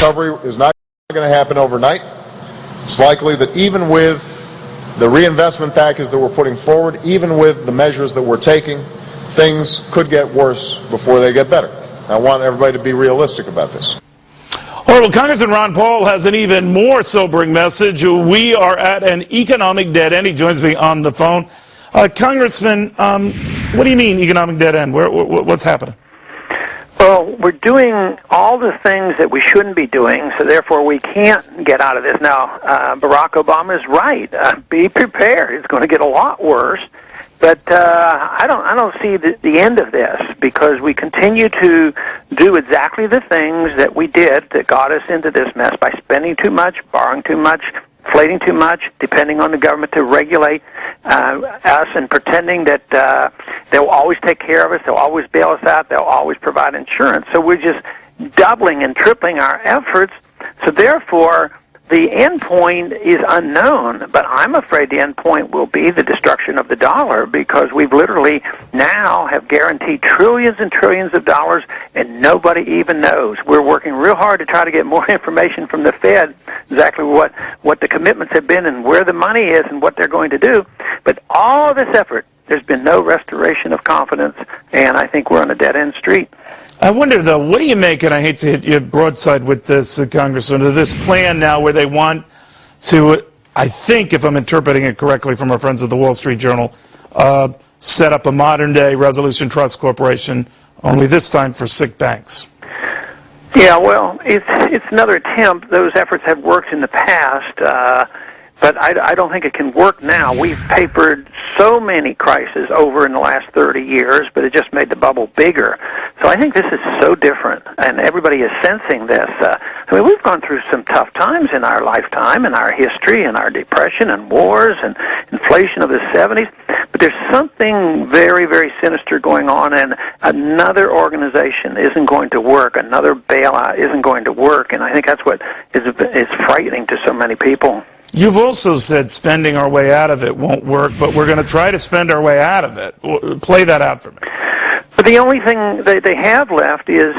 recovery is not going to happen overnight. It's likely that even with the reinvestment package that we're putting forward, even with the measures that we're taking, things could get worse before they get better. I want everybody to be realistic about this. All right, well, Congressman Ron Paul has an even more sobering message. We are at an economic dead end. He joins me on the phone. Congressman, what do you mean economic dead end? What's happening? Well, we're doing all the things that we shouldn't be doing, so therefore we can't get out of this. Now, Barack Obama is right. Be prepared. It's going to get a lot worse. But I don't see the end of this, because we continue to do exactly the things that we did that got us into this mess by spending too much, borrowing too much, inflating too much, depending on the government to regulate us, and pretending that they'll always take care of us, they'll always bail us out, they'll always provide insurance. So we're just doubling and tripling our efforts. So therefore, the end point is unknown, but I'm afraid the end point will be the destruction of the dollar, because we've literally now have guaranteed trillions and trillions of dollars, and nobody even knows. We're working real hard to try to get more information from the Fed, exactly what the commitments have been and where the money is and what they're going to do. But all this effort, there's been no restoration of confidence, and I think we're on a dead-end street. I wonder, though, what do you make, and I hate to hit you broadside with this, Congressman, of this plan now where they want to, I think, if I'm interpreting it correctly from our friends at the Wall Street Journal, set up a modern-day Resolution Trust Corporation, only this time for sick banks. Yeah, well, it's another attempt. Those efforts have worked in the past, but I don't think it can work now. We've papered so many crises over in the last 30 years, but it just made the bubble bigger. So I think this is so different, and everybody is sensing this. I mean, we've gone through some tough times in our lifetime, in our history, in our depression and wars and inflation of the 70s, but there's something very, very sinister going on, and another organization isn't going to work. Another bailout isn't going to work, and I think that's what is frightening to so many people. You've also said spending our way out of it won't work, but we're going to try to spend our way out of it. Play that out for me. But the only thing that they have left is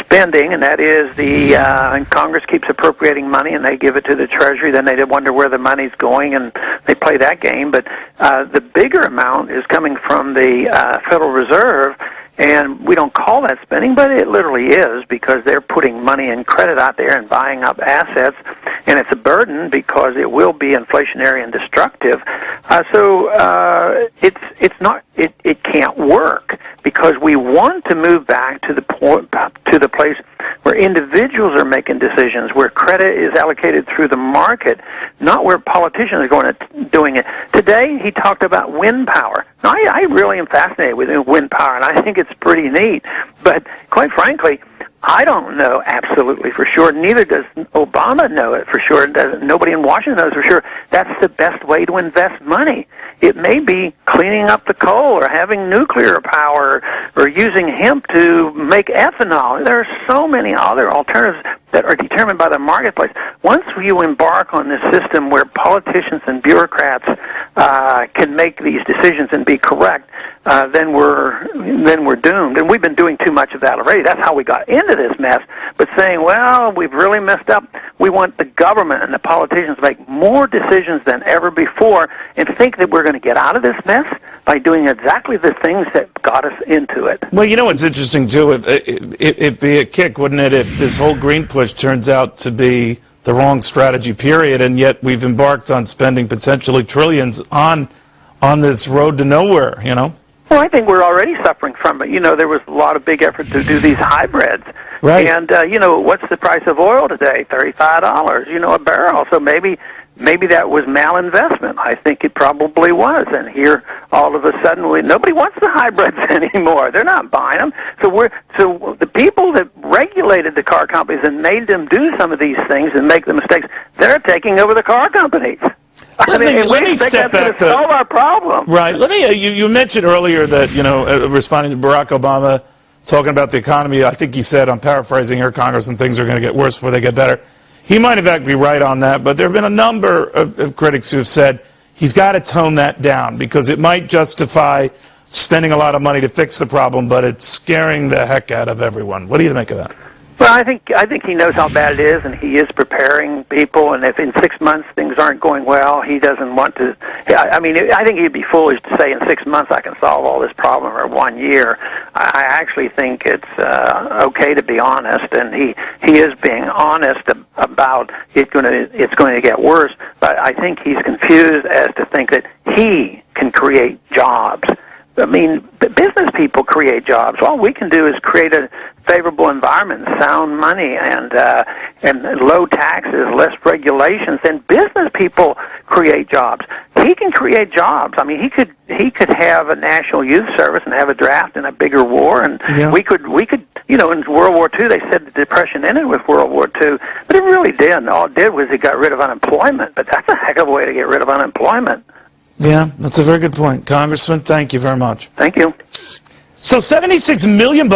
spending, and that is and Congress keeps appropriating money, and they give it to the Treasury. Then they wonder where the money's going, and they play that game. But the bigger amount is coming from the Federal Reserve. And we don't call that spending, but it literally is, because they're putting money and credit out there and buying up assets, and it's a burden because it will be inflationary and destructive. It's not. It can't work, because we want to move back to the place where individuals are making decisions, where credit is allocated through the market, not where politicians are doing it. Today, he talked about wind power. Now, I really am fascinated with wind power, and I think it's pretty neat. But quite frankly, I don't know absolutely for sure. Neither does Obama know it for sure. Nobody in Washington knows for sure. That's the best way to invest money. It may be cleaning up the coal, or having nuclear power, or using hemp to make ethanol. There are so many other alternatives that are determined by the marketplace. Once you embark on this system where politicians and bureaucrats can make these decisions and be correct, then we're doomed. And we've been doing too much of that already. That's how we got into this mess. But saying, well, we've really messed up, we want the government and the politicians to make more decisions than ever before, and think that we're going to get out of this mess by doing exactly the things that got us into it. Well, you know what's interesting, too? It'd be a kick, wouldn't it, if this whole green push turns out to be the wrong strategy, period, and yet we've embarked on spending potentially trillions on this road to nowhere, you know? Well, I think we're already suffering from it. You know, there was a lot of big effort to do these hybrids. Right. And, what's the price of oil today? $35, a barrel. So maybe that was malinvestment. I think it probably was. And here, all of a sudden, nobody wants the hybrids anymore. They're not buying them. So the people that regulated the car companies and made them do some of these things and make the mistakes, they're taking over the car companies. Let me step back to solve our problem. Right. Let me. You mentioned earlier that responding to Barack Obama, talking about the economy. I think he said, I'm paraphrasing here, Congressman, things are going to get worse before they get better. He might in fact be right on that, but there have been a number of critics who have said he's got to tone that down, because it might justify spending a lot of money to fix the problem, but it's scaring the heck out of everyone. What do you make of that? Well, I think he knows how bad it is, and he is preparing people. And if in 6 months things aren't going well, he doesn't want to. I mean, I think he'd be foolish to say in 6 months I can solve all this problem, or 1 year. I actually think it's okay to be honest, and he is being honest about it's going to get worse. But I think he's confused as to think that he can create jobs. I mean, business people create jobs. All we can do is create a favorable environment, sound money, and low taxes, less regulations. And business people create jobs. He can create jobs. I mean, he could have a national youth service and have a draft and a bigger war. And we could, you know, in World War II they said the Depression ended with World War II, but it really didn't. All it did was it got rid of unemployment. But that's a heck of a way to get rid of unemployment. Yeah, that's a very good point. Congressman, thank you very much. Thank you. So $76 million.